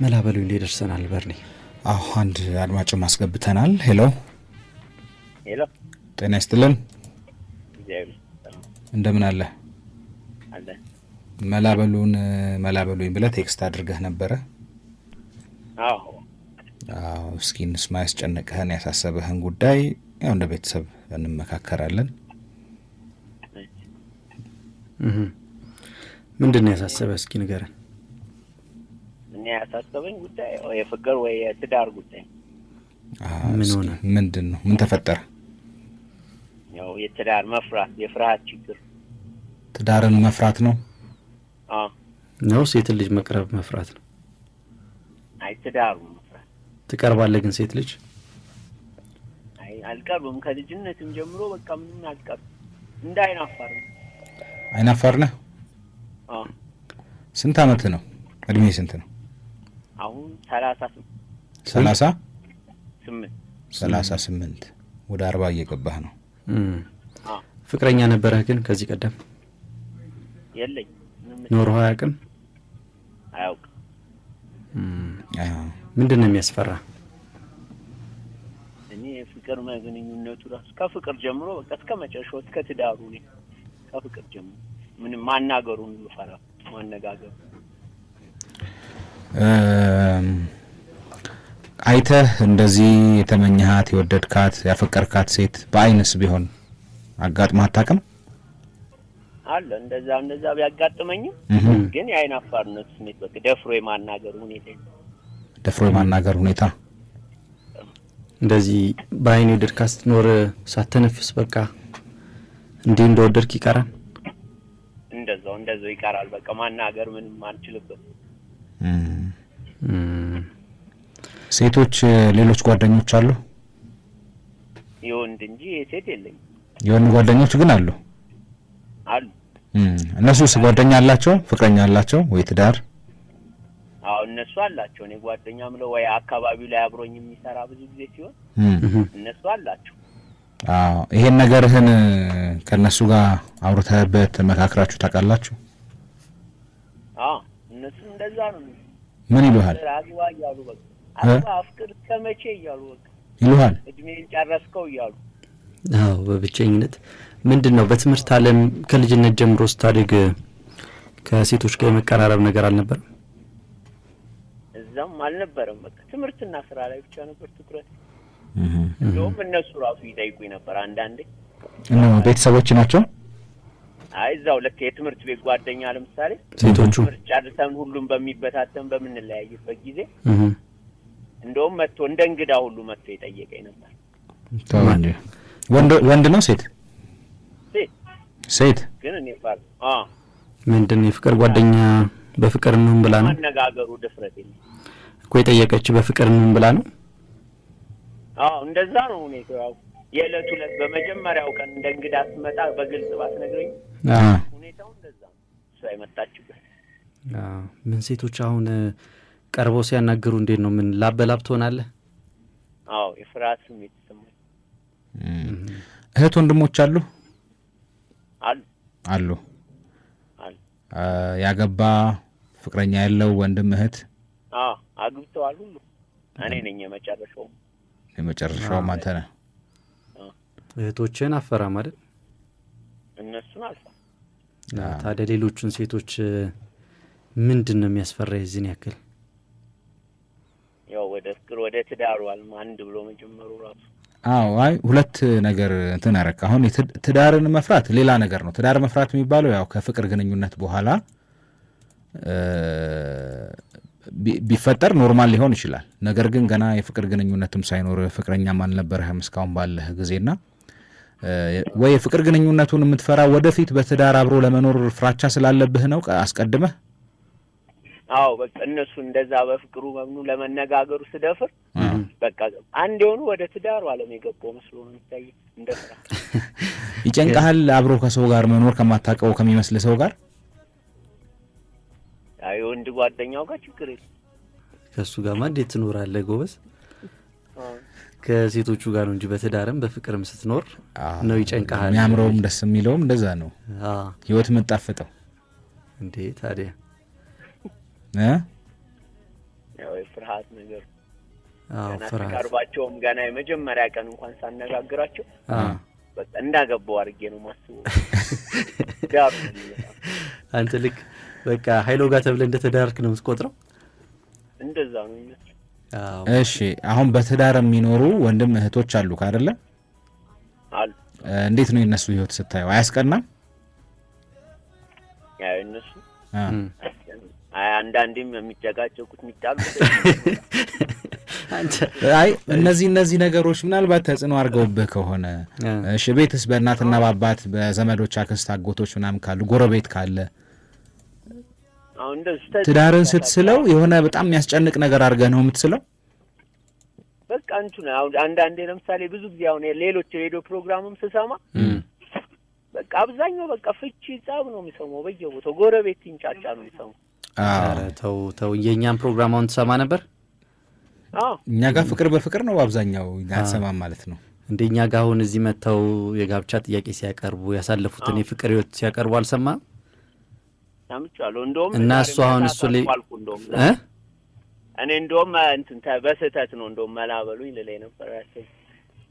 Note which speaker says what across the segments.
Speaker 1: መላበሉ እንደደርሰናል በርኒ
Speaker 2: አዎ አንድ አድማጭ ማስገብተናል። ሄሎ
Speaker 3: ሄሎ
Speaker 2: ጤና ይስጥልን
Speaker 3: ጄም
Speaker 2: እንደምን አለ
Speaker 3: አለ
Speaker 2: መላበሉኝ ብለህ ቴክስት አድርገህ ነበር።
Speaker 3: አዎ
Speaker 2: እስኪ እንስማ ያስጨነቀህን ያሳሰበህን ጉዳይ ያው እንደ ቤተሰብ እንመካከራለን።
Speaker 1: ምንድነው ያሳሰበህ እስኪ ንገረን።
Speaker 3: እኔ ያሳሰበኝ ጉዳይ የፍቅር ወይ የትዳር ጉዳይ።
Speaker 1: ምን ሆነ?
Speaker 2: ምንድነው? ምን ተፈጠረ?
Speaker 3: ያው የትዳር መፍራት የፍርሃት ችግር።
Speaker 2: ትዳርን መፍራት ነው?
Speaker 3: አዎ
Speaker 1: ነው ሴት ልጅ መቅረብ መፍራት ነው?
Speaker 3: አይ ትዳሩ መፍራት።
Speaker 1: ትቀርባለህ ግን ሴት ልጅ?
Speaker 3: አይ አልቀርብም ከልጅነትም ጀምሮ በቃ ምንም አልቀርብም። እንዳይናፋር ነው።
Speaker 2: አይናፋር ነህ?
Speaker 3: አዎ
Speaker 2: ስንት አመት ነው? እድሜ ስንት ነው?
Speaker 3: አሁን 38
Speaker 2: 38 ወደ 40 እየገባህ ነው።
Speaker 1: ፍቅረኛ ነበረህ ግን ከዚህ ቀደም?
Speaker 3: የለኝ።
Speaker 1: ኖርህ አያውቅም?
Speaker 3: አያውቅም።
Speaker 1: ምንድነው የሚያስፈራ?
Speaker 3: እኔ ፍቅር ማግኘቱ ራስ ከፍቅር ጀምሮ በቃ እስከ መጨረሻው እስከ ትዳሩ ነው። ከፍቅር ጀምሮ ምንም ማናገሩን ልፈራ ማነጋገሩ
Speaker 2: አይተህ እንደዚህ የተመኘሃት የወደድካት ያፈቀርካት ሴት በአይንስ ቢሆን አጋጥመህ አታውቅም?
Speaker 3: አለ እንደዛ ቢያጋጥመኝም ግን የአይናፋርነት ስሜት በቃ ደፍሮ የማናገር ሁኔታ
Speaker 1: እንደዚህ በአይን የወደድካት ስትኖር ሳትነፍስ በቃ እንዲህ እንደወደድክ ይቀራል። እንደዛው ይቀራል። በቃ ማናገር ምንም አንችልበት።
Speaker 2: ሴቶች ሌሎች ጓደኞች አሉ?
Speaker 3: የወንድ እንጂ የሴት የለኝም።
Speaker 2: የወንድ ጓደኞች ግን አሉ? እነሱስ ጓደኛ አላቸው? ፍቅረኛ አላቸው ወይ ትዳር?
Speaker 3: አዎ እነሱ አላቸው። እኔ ጓደኛ ምለው ወይ አካባቢው ላይ አብሮኝ የሚሰራ ብዙ ጊዜ ሲሆን እነሱ አላቸው።
Speaker 2: ይሄን ነገርህን ከነሱ ጋር አውርተህበት ተመካክራችሁ ታውቃላችሁ?
Speaker 3: እነሱ እንደዛ ነው።
Speaker 2: ምን ይሉሃል?
Speaker 3: አግባ እያሉ በቃ አፍቅር ከመቼ እያሉ በቃ
Speaker 2: ይሉሃል?
Speaker 3: እድሜን ጨረስከው እያሉ።
Speaker 1: በብቸኝነት ምንድነው በትምህርት ዓለም ከልጅነት ጀምሮ ስታድግ ከሴቶች ጋር የመቀራረብ ነገር አልነበረም?
Speaker 3: እዛም አልነበረም። በቃ ትምህርትና ስራ ላይ ብቻ ነበር ትኩረት። እንደውም እነሱ ራሱ ይጠይቁኝ ነበር አንዳንዴ።
Speaker 2: ቤተሰቦች ናቸው?
Speaker 3: አይ እዛው ለከ የትምህርት ቤት ጓደኛ ለምሳሌ
Speaker 1: ሴቶቹ
Speaker 3: ጨርሰን ሁሉም በሚበታተን በምንለያይበት ጊዜ እንደውም መጥቶ እንደ እንግዳ ሁሉ መጥቶ ይጠይቀኝ ነበር።
Speaker 2: ወንድ ነው ሴት? ሴት ግን
Speaker 3: እኔ ባል
Speaker 1: ምንድነው የፍቅር ጓደኛ በፍቅር ምን ብላ ነው?
Speaker 3: ማነጋገሩ ድፍረት የለም
Speaker 1: እኮ የጠየቀች በፍቅር ምን ብላ ነው?
Speaker 3: እንደዛ ነው። እኔ ያው የዕለት በመጀመሪያው ቀን እንደ እንግዳ ስመጣ በግልጽ ባትነግረኝ ሁኔታው እንደዛ ነው። እሷ አይመጣችበት።
Speaker 1: ምን ሴቶች አሁን ቀርበው ሲያናገሩ እንዴት ነው? ምን ላበላብ ትሆናለህ?
Speaker 3: የፍርሃት ስሜት ይሰማል።
Speaker 2: እህት ወንድሞች አሉ? አሉ። ያገባ ፍቅረኛ ያለው ወንድም እህት?
Speaker 3: አግብተዋል ሁሉ። እኔ ነኝ የመጨረሻው
Speaker 2: አንተ ነህ።
Speaker 1: እህቶችን አፈራ ማለት
Speaker 3: እነሱን አልፋ።
Speaker 1: ታዲያ ሌሎቹን ሴቶች ምንድነው የሚያስፈራ የዚህን ያክል?
Speaker 3: ያው ወደ ፍቅር ወደ ትዳሩ አንድ ብሎ መጀመሩ ራሱ።
Speaker 2: አይ ሁለት ነገር እንትን አረካ። አሁን ትዳርን መፍራት ሌላ ነገር ነው። ትዳር መፍራት የሚባለው ያው ከፍቅር ግንኙነት በኋላ ቢፈጠር ኖርማል ሊሆን ይችላል። ነገር ግን ገና የፍቅር ግንኙነትም ሳይኖር ፍቅረኛም አልነበረህም እስካሁን ባለህ ጊዜና ወይ የፍቅር ግንኙነቱን የምትፈራ ወደፊት በትዳር አብሮ ለመኖር ፍራቻ ስላለብህ ነው አስቀድመህ?
Speaker 3: በቃ እነሱ እንደዛ በፍቅሩ መምኑ ለመነጋገሩ ስደፍር በቃ አንድ የሆኑ ወደ ትዳሩ ዓለም የገባው መስሎ ነው የሚታይ። እንደፈራ
Speaker 2: ይጨንቃል አብሮ ከሰው ጋር መኖር ከማታውቀው ከሚመስል ሰው ጋር።
Speaker 3: ወንድ ጓደኛው ጋር ችግር የለም።
Speaker 1: ከሱ ጋር እንዴት ትኖራለህ ጎበዝ? ከሴቶቹ ጋር ነው እንጂ በትዳርም በፍቅርም ስትኖር ነው ይጨንቃል።
Speaker 2: የሚያምረውም ደስ የሚለውም እንደዛ ነው ህይወት የምትጣፍጠው።
Speaker 1: እንዴ ታዲያ
Speaker 3: ያው የፍርሃት ነገር
Speaker 1: ፍርሃት
Speaker 3: ቀርባቸውም ገና የመጀመሪያ ቀን እንኳን ሳነጋግራቸው በቃ እንዳገባው አድርጌ ነው ማስበው።
Speaker 1: አንተ ልክ በቃ ኃይሎ ጋር ተብለህ እንደተዳርክ ነው የምትቆጥረው?
Speaker 3: እንደዛ ነው የሚመስለው።
Speaker 2: እሺ አሁን በትዳር የሚኖሩ ወንድም እህቶች አሉ አይደለ?
Speaker 3: አሉ።
Speaker 2: እንዴት ነው የነሱ ህይወት ስታየው አያስቀናም?
Speaker 3: ያው እነሱ አንዳንዴም የሚጨቃጨቁት የሚጣሉት
Speaker 2: አይ እነዚህ ነገሮች ምናልባት ተጽዕኖ አድርገውብህ ከሆነ እሺ ቤትስ በእናትና በአባት በዘመዶች አክስት አጎቶች ምናምን ካሉ ጎረቤት ካለ
Speaker 3: አሁን
Speaker 2: ትዳርን ስትስለው የሆነ በጣም የሚያስጨንቅ ነገር አድርገህ ነው የምትስለው?
Speaker 3: በቃ እንትን አሁን አንዳንዴ ለምሳሌ ብዙ ጊዜ አሁን ሌሎች ሬዲዮ ፕሮግራምም ስሰማ በቃ አብዛኛው በቃ ፍቺ ጻብ ነው የሚሰማው። በየቦታው ጎረቤት ይንጫጫ ነው የሚሰማው።
Speaker 1: ኧረ ተው የኛን ፕሮግራም አሁን ትሰማ ነበር?
Speaker 2: እኛ ጋር ፍቅር በፍቅር ነው አብዛኛው ያሰማም ማለት ነው።
Speaker 1: እንደኛ ጋር አሁን እዚህ መተው የጋብቻ ጥያቄ ሲያቀርቡ ያሳለፉትን የፍቅር ህይወት ሲያቀርቡ አልሰማም?
Speaker 3: ሰምቻለሁ። እንደውም
Speaker 1: እና እሱ አሁን እሱ ላይ
Speaker 3: እኔ እንደውም እንትን በስህተት ነው እንደውም መላበሉኝ ልለኝ ነበር።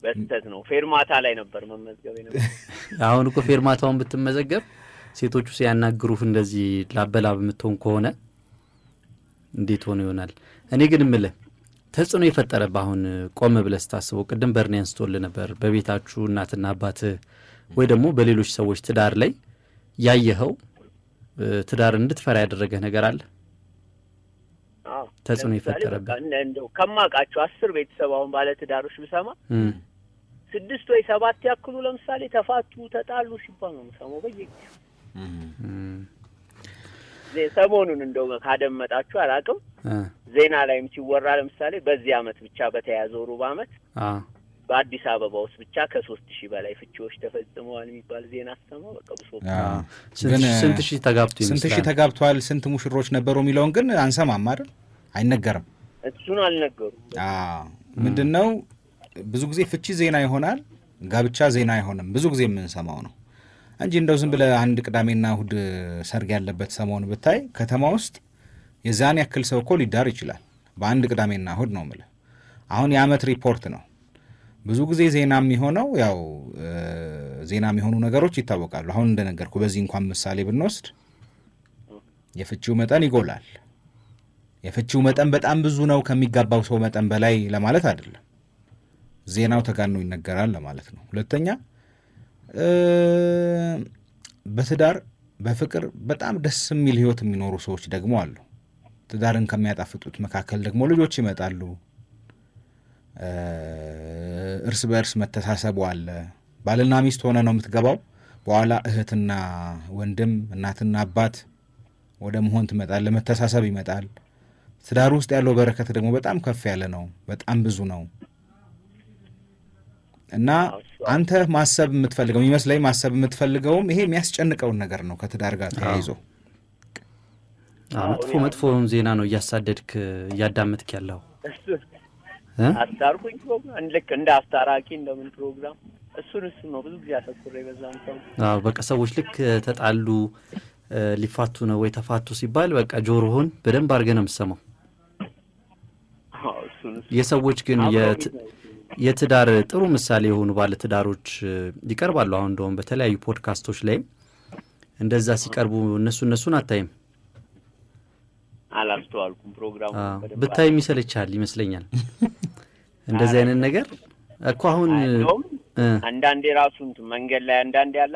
Speaker 3: በስህተት ነው ፌርማታ ላይ ነበር መመዝገብ ነበር።
Speaker 1: አሁን እኮ ፌርማታውን ብትመዘገብ ሴቶቹ ሲያናግሩህ እንደዚህ ላበላብ የምትሆን ከሆነ እንዴት ሆነ ይሆናል? እኔ ግን እምልህ ተጽዕኖ የፈጠረብህ አሁን ቆም ብለህ ስታስበው ቅድም በርኔ አንስቶልህ ነበር በቤታችሁ እናትና አባትህ ወይ ደግሞ በሌሎች ሰዎች ትዳር ላይ ያየኸው ትዳር እንድትፈራ ያደረገህ ነገር አለ? ተጽዕኖ የፈጠረብህ
Speaker 3: እንደው ከማውቃቸው 10 ቤተሰብ አሁን ባለ ትዳሮች ብሰማ 6 ወይ 7 ያክሉ ለምሳሌ ተፋቱ ተጣሉ ሲባል ነው የምሰማው በየጊዜው። ሰሞኑን እንደው ካደመጣችሁ አላውቅም ዜና ላይም ሲወራ ለምሳሌ በዚህ አመት ብቻ በተያዘው ሩብ አመት በአዲስ አበባ ውስጥ ብቻ ከ3000 በላይ ፍቺዎች ተፈጽመዋል የሚባል ዜና አሰማ። በቃ ብሶት
Speaker 1: ስንት ሺህ ተጋብቶ ይመስላል?
Speaker 2: ስንት ሺህ ተጋብቷል? ስንት ሙሽሮች ነበሩ የሚለውን ግን አንሰማም አይደል? አይነገርም።
Speaker 3: እሱን አልነገሩም።
Speaker 2: ምንድነው ብዙ ጊዜ ፍቺ ዜና ይሆናል፣ ጋብቻ ዜና አይሆንም። ብዙ ጊዜ የምንሰማው ነው እንጂ እንደው ዝም ብለህ አንድ ቅዳሜና እሁድ ሰርግ ያለበት ሰሞን ብታይ ከተማ ውስጥ የዛን ያክል ሰው እኮ ሊዳር ይችላል በአንድ ቅዳሜና እሁድ ነው የምልህ። አሁን የአመት ሪፖርት ነው ብዙ ጊዜ ዜና የሚሆነው። ያው ዜና የሚሆኑ ነገሮች ይታወቃሉ። አሁን እንደነገርኩ በዚህ እንኳን ምሳሌ ብንወስድ የፍቺው መጠን ይጎላል። የፍቺው መጠን በጣም ብዙ ነው ከሚጋባው ሰው መጠን በላይ ለማለት አይደለም። ዜናው ተጋኖ ይነገራል ለማለት ነው። ሁለተኛ በትዳር በፍቅር በጣም ደስ የሚል ህይወት የሚኖሩ ሰዎች ደግሞ አሉ። ትዳርን ከሚያጣፍጡት መካከል ደግሞ ልጆች ይመጣሉ። እርስ በእርስ መተሳሰቡ አለ። ባልና ሚስት ሆነ ነው የምትገባው። በኋላ እህትና ወንድም እናትና አባት ወደ መሆን ትመጣል። ለመተሳሰብ ይመጣል። ትዳር ውስጥ ያለው በረከት ደግሞ በጣም ከፍ ያለ ነው። በጣም ብዙ ነው። እና አንተ ማሰብ የምትፈልገው ይመስለኝ ማሰብ የምትፈልገውም ይሄ የሚያስጨንቀውን ነገር ነው ከትዳር ጋር ተያይዞ።
Speaker 1: መጥፎውን ዜና ነው እያሳደድክ እያዳመጥክ ያለው።
Speaker 3: አስታርቁኝ ፕሮግራም ልክ እንደ አስታራቂ እንደምን ፕሮግራም እሱ ነው ብዙ ጊዜ አተኩሬ በዛም ሰው
Speaker 1: በቃ ሰዎች ልክ ተጣሉ ሊፋቱ ነው ወይ ተፋቱ ሲባል በቃ ጆሮህን በደንብ አድርገህ ነው የምትሰማው። የሰዎች ግን የትዳር ጥሩ ምሳሌ የሆኑ ባለ ትዳሮች ይቀርባሉ። አሁን እንደውም በተለያዩ ፖድካስቶች ላይ እንደዛ ሲቀርቡ እነሱን አታይም?
Speaker 3: አላስተዋልኩም። ፕሮግራሙ
Speaker 1: ብታይ የሚሰለቻል ይመስለኛል። እንደዚህ አይነት ነገር እኮ አሁን
Speaker 3: አንዳንዴ ራሱን መንገድ ላይ አንዳንዴ ያለ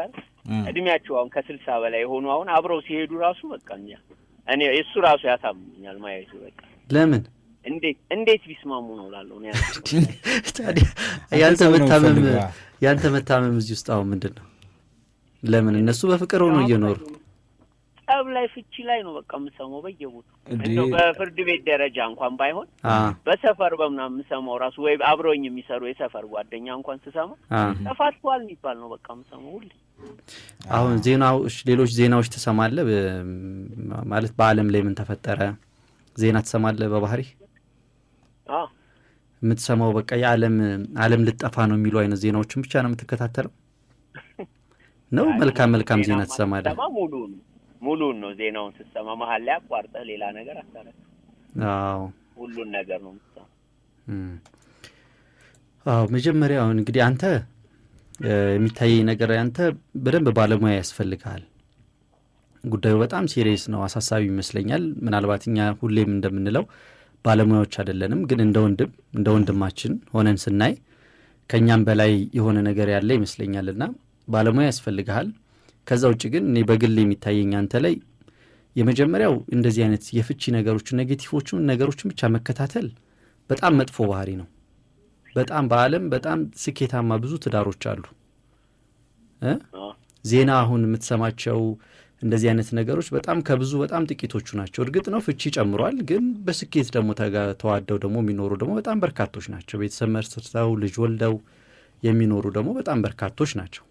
Speaker 3: እድሜያቸው አሁን ከ60 በላይ የሆኑ አሁን አብረው ሲሄዱ ራሱ በቃኛ እኔ እሱ ራሱ ያሳምኛል ማየቱ። በቃ
Speaker 1: ለምን
Speaker 3: እንዴት ቢስማሙ ነው ላለው ነው
Speaker 1: ታዲያ ያንተ መታመም እዚህ ውስጥ አሁን ምንድነው? ለምን እነሱ በፍቅር ሆነው እየኖሩ ጠብ ላይ ፍቺ ላይ ነው በቃ የምሰማው በየቦታው። እንደው በፍርድ ቤት ደረጃ እንኳን ባይሆን በሰፈር በምናምን የምሰማው ራሱ ወይ አብሮኝ የሚሰሩ የሰፈር ጓደኛ እንኳን ስሰማ ተፋቷል የሚባል ነው በቃ የምሰማው ሁሉ። አሁን ሌሎች ዜናዎች ትሰማለህ ማለት በአለም ላይ ምን ተፈጠረ ዜና ትሰማለህ በባህሪ? የምትሰማው በቃ የዓለም ልጠፋ ነው የሚሉ አይነት ዜናዎችን ብቻ ነው የምትከታተለው ነው? መልካም ዜና ትሰማለህ?
Speaker 3: ሙሉን ነው ዜናውን ስትሰማ መሀል ላይ አቋርጠህ ሌላ ነገር አታረግ። ሁሉን ነገር ነው የምትሰማው።
Speaker 4: አዎ መጀመሪያ አሁን እንግዲህ አንተ የሚታየኝ ነገር አንተ በደንብ ባለሙያ ያስፈልጋል። ጉዳዩ በጣም ሲሪየስ ነው፣ አሳሳቢ ይመስለኛል። ምናልባት እኛ ሁሌም እንደምንለው ባለሙያዎች አይደለንም፣ ግን እንደ ወንድማችን ሆነን ስናይ ከኛም በላይ የሆነ ነገር ያለ ይመስለኛልና ባለሙያ ያስፈልጋል። ከዛ ውጭ ግን እኔ በግል የሚታየኝ አንተ ላይ የመጀመሪያው እንደዚህ አይነት የፍቺ ነገሮችን ኔጌቲቮቹን ነገሮችን ብቻ መከታተል በጣም መጥፎ ባህሪ ነው። በጣም በአለም በጣም ስኬታማ ብዙ ትዳሮች አሉ። ዜና አሁን የምትሰማቸው እንደዚህ አይነት ነገሮች በጣም ከብዙ በጣም ጥቂቶቹ ናቸው። እርግጥ ነው ፍቺ ጨምሯል፣ ግን በስኬት ደግሞ ተዋደው ደግሞ የሚኖሩ ደግሞ በጣም በርካቶች ናቸው። ቤተሰብ መስርተው ልጅ ወልደው የሚኖሩ ደግሞ በጣም በርካቶች ናቸው።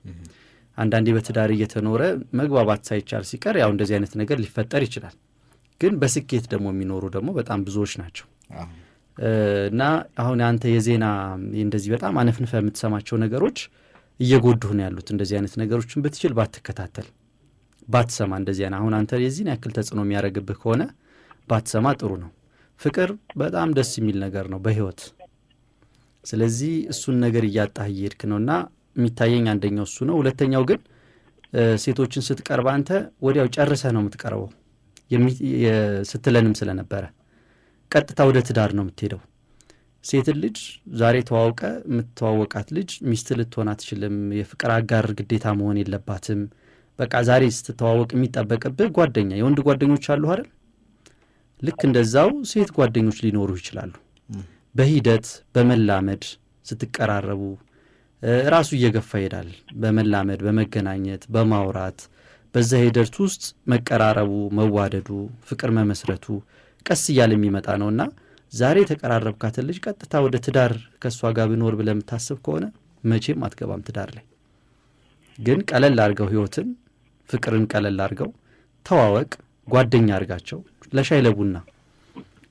Speaker 4: አንዳንዴ በትዳር እየተኖረ መግባባት ሳይቻል ሲቀር ያው እንደዚህ አይነት ነገር ሊፈጠር ይችላል። ግን በስኬት ደግሞ የሚኖሩ ደግሞ በጣም ብዙዎች ናቸው። እና አሁን አንተ የዜና እንደዚህ በጣም አነፍንፈ የምትሰማቸው ነገሮች እየጎዱህ ነው ያሉት። እንደዚህ አይነት ነገሮችን ብትችል ባትከታተል ባትሰማ እንደዚህ አሁን አንተ የዚህን ያክል ተጽዕኖ የሚያደርግብህ ከሆነ ባትሰማ ጥሩ ነው። ፍቅር በጣም ደስ የሚል ነገር ነው በህይወት። ስለዚህ እሱን ነገር እያጣህ እየሄድክ ነውና የሚታየኝ አንደኛው እሱ ነው። ሁለተኛው ግን ሴቶችን ስትቀርብ አንተ ወዲያው ጨርሰህ ነው የምትቀርበው ስትለንም ስለነበረ ቀጥታ ወደ ትዳር ነው የምትሄደው። ሴት ልጅ ዛሬ ተዋውቀ የምትተዋወቃት ልጅ ሚስት ልትሆን አትችልም። የፍቅር አጋር ግዴታ መሆን የለባትም። በቃ ዛሬ ስትተዋወቅ የሚጠበቅብህ ጓደኛ፣ የወንድ ጓደኞች አሉ አይደል? ልክ እንደዛው ሴት ጓደኞች ሊኖሩ ይችላሉ። በሂደት በመላመድ ስትቀራረቡ ራሱ እየገፋ ይሄዳል። በመላመድ በመገናኘት በማውራት በዛ ሂደት ውስጥ መቀራረቡ፣ መዋደዱ፣ ፍቅር መመስረቱ ቀስ እያለ የሚመጣ ነውና ዛሬ የተቀራረብካትን ልጅ ቀጥታ ወደ ትዳር ከእሷ ጋር ብኖር ብለህ የምታስብ ከሆነ መቼም አትገባም ትዳር ላይ። ግን ቀለል አድርገው ህይወትን ፍቅርን ቀለል አድርገው ተዋወቅ፣ ጓደኛ አድርጋቸው፣ ለሻይ ለቡና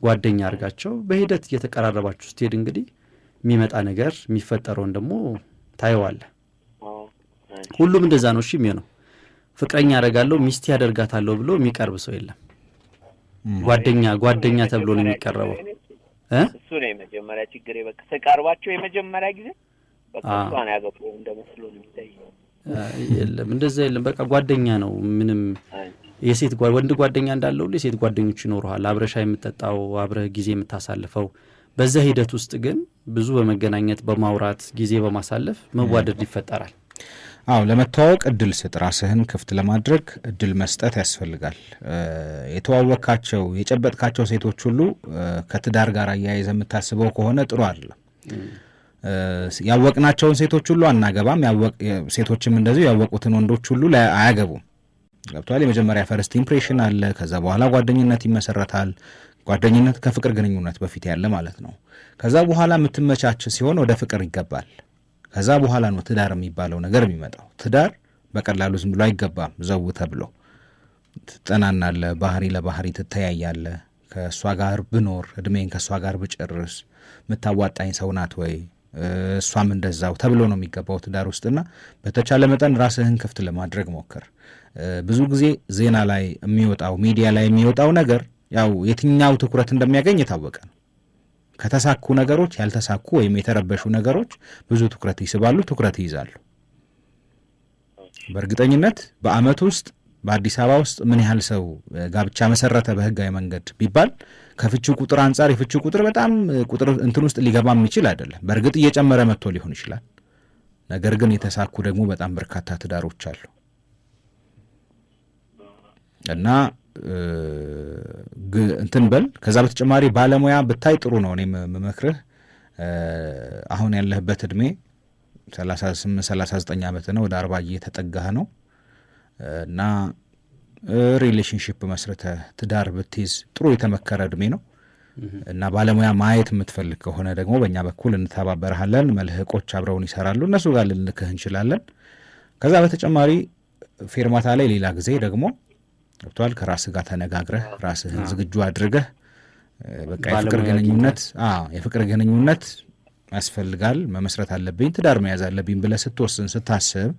Speaker 4: ጓደኛ አድርጋቸው። በሂደት እየተቀራረባችሁ ስትሄድ እንግዲህ የሚመጣ ነገር የሚፈጠረውን ደግሞ ታየዋለህ። ሁሉም እንደዛ ነው። እሺ የሚሆነው ፍቅረኛ ያደርጋለሁ ሚስት ያደርጋታለሁ ብሎ የሚቀርብ ሰው የለም። ጓደኛ ተብሎ ነው የሚቀርበው።
Speaker 3: እሱ ነው የመጀመሪያ ችግር። በቃ ተቃርባቸው የመጀመሪያ ጊዜ በቃ እሷን ያገባው እንደመስሎ ነው የሚታየው።
Speaker 4: የለም እንደዛ የለም። በቃ ጓደኛ ነው። ምንም የሴት ወንድ ጓደኛ እንዳለው የሴት ጓደኞች ይኖሩሃል። አብረሻ የምትጠጣው አብረህ ጊዜ የምታሳልፈው። በዛ ሂደት ውስጥ ግን ብዙ በመገናኘት በማውራት ጊዜ በማሳለፍ መዋደድ ይፈጠራል።
Speaker 2: አዎ ለመተዋወቅ እድል ስጥ። ራስህን ክፍት ለማድረግ እድል መስጠት ያስፈልጋል። የተዋወቅካቸው የጨበጥካቸው ሴቶች ሁሉ ከትዳር ጋር አያይዘህ የምታስበው ከሆነ ጥሩ አይደለም። ያወቅናቸውን ሴቶች ሁሉ አናገባም። ሴቶችም እንደዚሁ ያወቁትን ወንዶች ሁሉ አያገቡም። ገብቷል? የመጀመሪያ ፈርስት ኢምፕሬሽን አለ። ከዛ በኋላ ጓደኝነት ይመሰረታል። ጓደኝነት ከፍቅር ግንኙነት በፊት ያለ ማለት ነው። ከዛ በኋላ የምትመቻች ሲሆን ወደ ፍቅር ይገባል። ከዛ በኋላ ነው ትዳር የሚባለው ነገር የሚመጣው። ትዳር በቀላሉ ዝም ብሎ አይገባም። ዘው ተብሎ ትጠናናለህ፣ ባህሪ ለባህሪ ትተያያለህ። ከእሷ ጋር ብኖር እድሜን ከእሷ ጋር ብጨርስ የምታዋጣኝ ሰው ናት ወይ እሷም እንደዛው ተብሎ ነው የሚገባው ትዳር ውስጥና በተቻለ መጠን ራስህን ክፍት ለማድረግ ሞክር። ብዙ ጊዜ ዜና ላይ የሚወጣው ሚዲያ ላይ የሚወጣው ነገር ያው የትኛው ትኩረት እንደሚያገኝ የታወቀ ነው። ከተሳኩ ነገሮች ያልተሳኩ ወይም የተረበሹ ነገሮች ብዙ ትኩረት ይስባሉ፣ ትኩረት ይይዛሉ። በእርግጠኝነት በአመት ውስጥ በአዲስ አበባ ውስጥ ምን ያህል ሰው ጋብቻ መሰረተ በህጋዊ መንገድ ቢባል ከፍቺ ቁጥር አንጻር የፍቺ ቁጥር በጣም ቁጥር እንትን ውስጥ ሊገባ የሚችል አይደለም። በእርግጥ እየጨመረ መጥቶ ሊሆን ይችላል። ነገር ግን የተሳኩ ደግሞ በጣም በርካታ ትዳሮች አሉ እና እንትን በል። ከዛ በተጨማሪ ባለሙያ ብታይ ጥሩ ነው። እኔም የምመክርህ አሁን ያለህበት እድሜ 38-39 ዓመት ነው፣ ወደ 40 እየተጠጋህ ነው እና ሪሌሽንሺፕ መስርተህ ትዳር ብትይዝ ጥሩ የተመከረ እድሜ ነው እና ባለሙያ ማየት የምትፈልግ ከሆነ ደግሞ በእኛ በኩል እንተባበርሃለን። መልህቆች አብረውን ይሰራሉ፣ እነሱ ጋር ልንልክህ እንችላለን። ከዛ በተጨማሪ ፌርማታ ላይ ሌላ ጊዜ ደግሞ ገብቷል ከራስህ ጋር ተነጋግረህ ራስህን ዝግጁ አድርገህ በቃ የፍቅር ግንኙነት ያስፈልጋል፣ መመስረት አለብኝ፣ ትዳር መያዝ አለብኝ ብለህ ስትወስን ስታስብ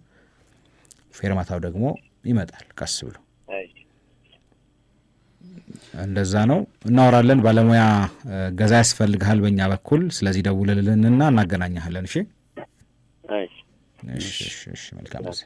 Speaker 2: ፌርማታው ደግሞ ይመጣል ቀስ ብሎ እንደዛ ነው። እናወራለን። ባለሙያ ገዛ ያስፈልግሃል በእኛ በኩል። ስለዚህ ደውልልንና እናገናኛለን። እሺ፣
Speaker 3: እሺ፣
Speaker 2: መልካም ጊዜ።